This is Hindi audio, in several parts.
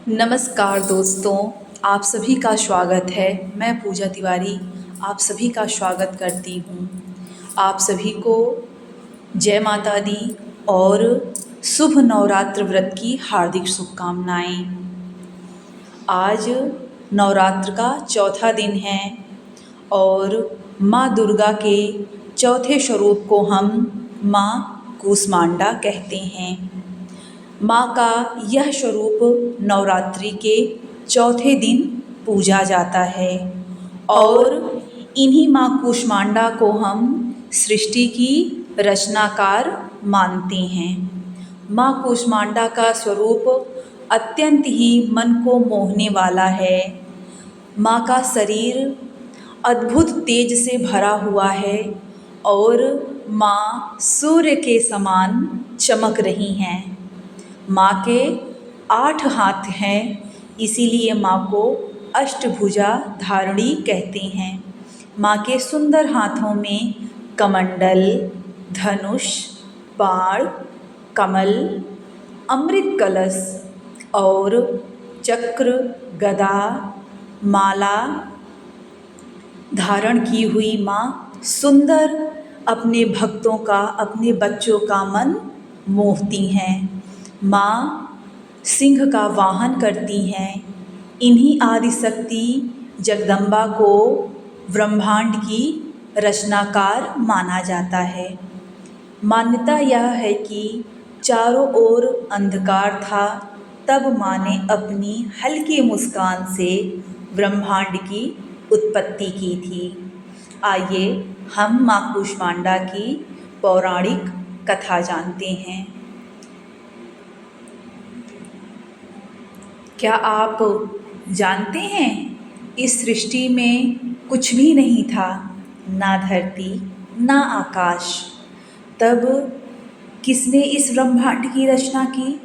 नमस्कार दोस्तों, आप सभी का स्वागत है। मैं पूजा तिवारी आप सभी का स्वागत करती हूँ। आप सभी को जय माता दी और शुभ नवरात्र व्रत की हार्दिक शुभकामनाएं। आज नवरात्र का चौथा दिन है और माँ दुर्गा के चौथे स्वरूप को हम माँ कूष्मांडा कहते हैं। माँ का यह स्वरूप नवरात्रि के चौथे दिन पूजा जाता है और इन्हीं माँ कूष्मांडा को हम सृष्टि की रचनाकार मानते हैं। माँ कूष्मांडा का स्वरूप अत्यंत ही मन को मोहने वाला है। माँ का शरीर अद्भुत तेज से भरा हुआ है और माँ सूर्य के समान चमक रही हैं। माँ के 8 हाथ हैं, इसीलिए माँ को अष्टभुजा धारिणी कहते हैं। माँ के सुंदर हाथों में कमंडल, धनुष, बाण, कमल, अमृत कलश और चक्र, गदा, माला धारण की हुई माँ सुंदर अपने भक्तों का, अपने बच्चों का मन मोहती हैं। माँ सिंह का वाहन करती हैं। इन्हीं आदिशक्ति जगदम्बा को ब्रह्मांड की रचनाकार माना जाता है। मान्यता यह है कि चारों ओर अंधकार था, तब माँ ने अपनी हल्की मुस्कान से ब्रह्मांड की उत्पत्ति की थी। आइए हम माँ कूष्मांडा की पौराणिक कथा जानते हैं। क्या आप जानते हैं, इस सृष्टि में कुछ भी नहीं था, ना धरती ना आकाश। तब किसने इस ब्रह्मांड की रचना की?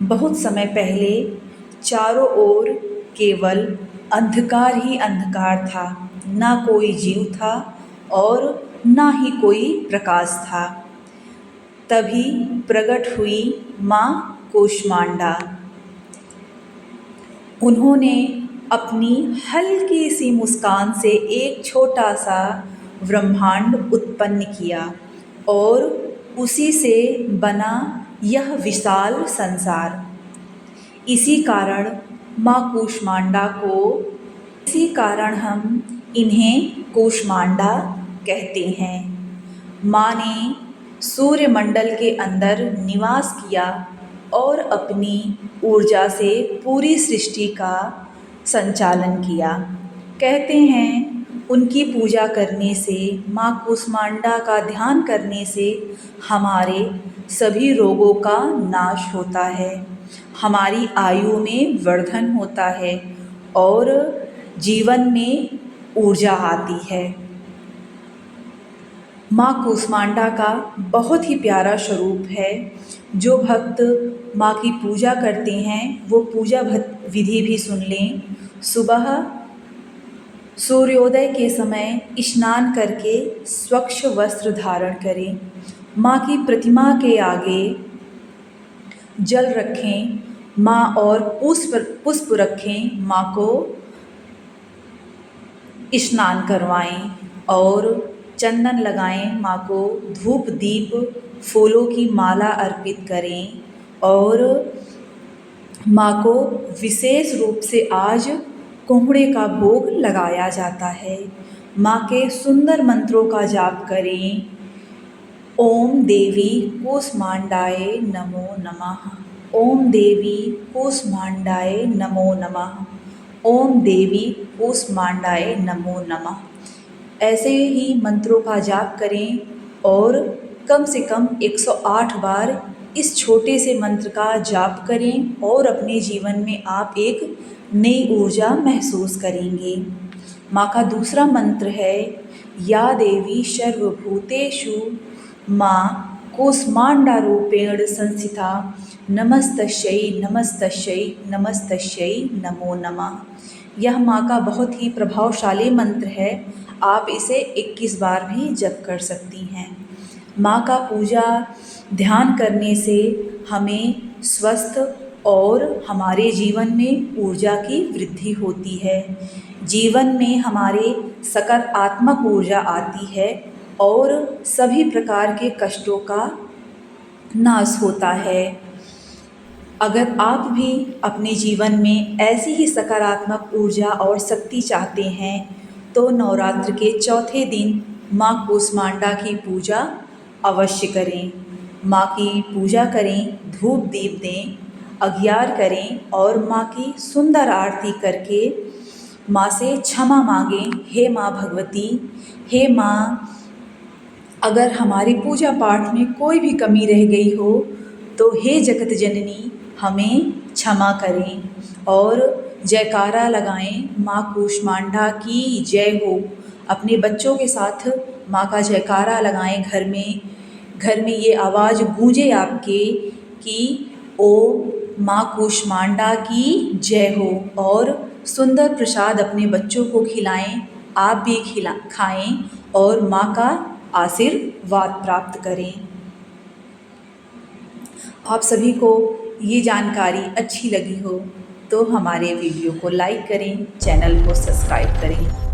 बहुत समय पहले चारों ओर केवल अंधकार ही अंधकार था, ना कोई जीव था और ना ही कोई प्रकाश था। तभी प्रकट हुई माँ कूष्मांडा। उन्होंने अपनी हल्की सी मुस्कान से एक छोटा सा ब्रह्मांड उत्पन्न किया और उसी से बना यह विशाल संसार। इसी कारण माँ कूष्मांडा को, इसी कारण हम इन्हें कूष्मांडा कहते हैं। माँ ने सूर्यमंडल के अंदर निवास किया और अपनी ऊर्जा से पूरी सृष्टि का संचालन किया। कहते हैं उनकी पूजा करने से, माँ कूष्मांडा का ध्यान करने से हमारे सभी रोगों का नाश होता है, हमारी आयु में वर्धन होता है और जीवन में ऊर्जा आती है। माँ कूष्मांडा का बहुत ही प्यारा स्वरूप है। जो भक्त माँ की पूजा करते हैं वो पूजा विधि भी सुन लें। सुबह सूर्योदय के समय स्नान करके स्वच्छ वस्त्र धारण करें। माँ की प्रतिमा के आगे जल रखें, माँ और पुष्प रखें, माँ को स्नान करवाएं और चंदन लगाएं, माँ को धूप दीप फूलों की माला अर्पित करें और माँ को विशेष रूप से आज कोहड़े का भोग लगाया जाता है। माँ के सुंदर मंत्रों का जाप करें। ओम देवी कूष्मांडाय नमो नमः। ओम देवी कूष्मांडाय नमो नमः। ओम देवी कूष्मांडाय नमो नमः। ऐसे ही मंत्रों का जाप करें और कम से कम 108 बार इस छोटे से मंत्र का जाप करें और अपने जीवन में आप एक नई ऊर्जा महसूस करेंगे। माँ का दूसरा मंत्र है या देवी सर्वभूतेषु माँ कूष्मांडा रूपेण संस्थिता नमस्तस्यै नमस्तस्यै नमस्तस्यै नमो नमः। यह माँ का बहुत ही प्रभावशाली मंत्र है। आप इसे 21 बार भी जप कर सकती हैं। माँ का पूजा ध्यान करने से हमें स्वस्थ और हमारे जीवन में ऊर्जा की वृद्धि होती है। जीवन में हमारे सकारात्मक ऊर्जा आती है और सभी प्रकार के कष्टों का नाश होता है। अगर आप भी अपने जीवन में ऐसी ही सकारात्मक ऊर्जा और शक्ति चाहते हैं तो नवरात्र के चौथे दिन माँ कूष्मांडा की पूजा अवश्य करें। माँ की पूजा करें, धूप दीप दें, अघ्यार करें और माँ की सुंदर आरती करके माँ से क्षमा मांगें। हे माँ भगवती, हे माँ, अगर हमारी पूजा पाठ में कोई भी कमी रह गई हो तो हे जगत जननी हमें क्षमा करें और जयकारा लगाएं, माँ कूष्मांडा की जय हो। अपने बच्चों के साथ माँ का जयकारा लगाएं। घर में ये आवाज़ गूंजे आपके कि ओ माँ कूष्मांडा की जय हो। और सुंदर प्रसाद अपने बच्चों को खिलाएं, आप भी खाएं और माँ का आशीर्वाद प्राप्त करें। आप सभी को ये जानकारी अच्छी लगी हो तो हमारे वीडियो को लाइक करें, चैनल को सब्सक्राइब करें।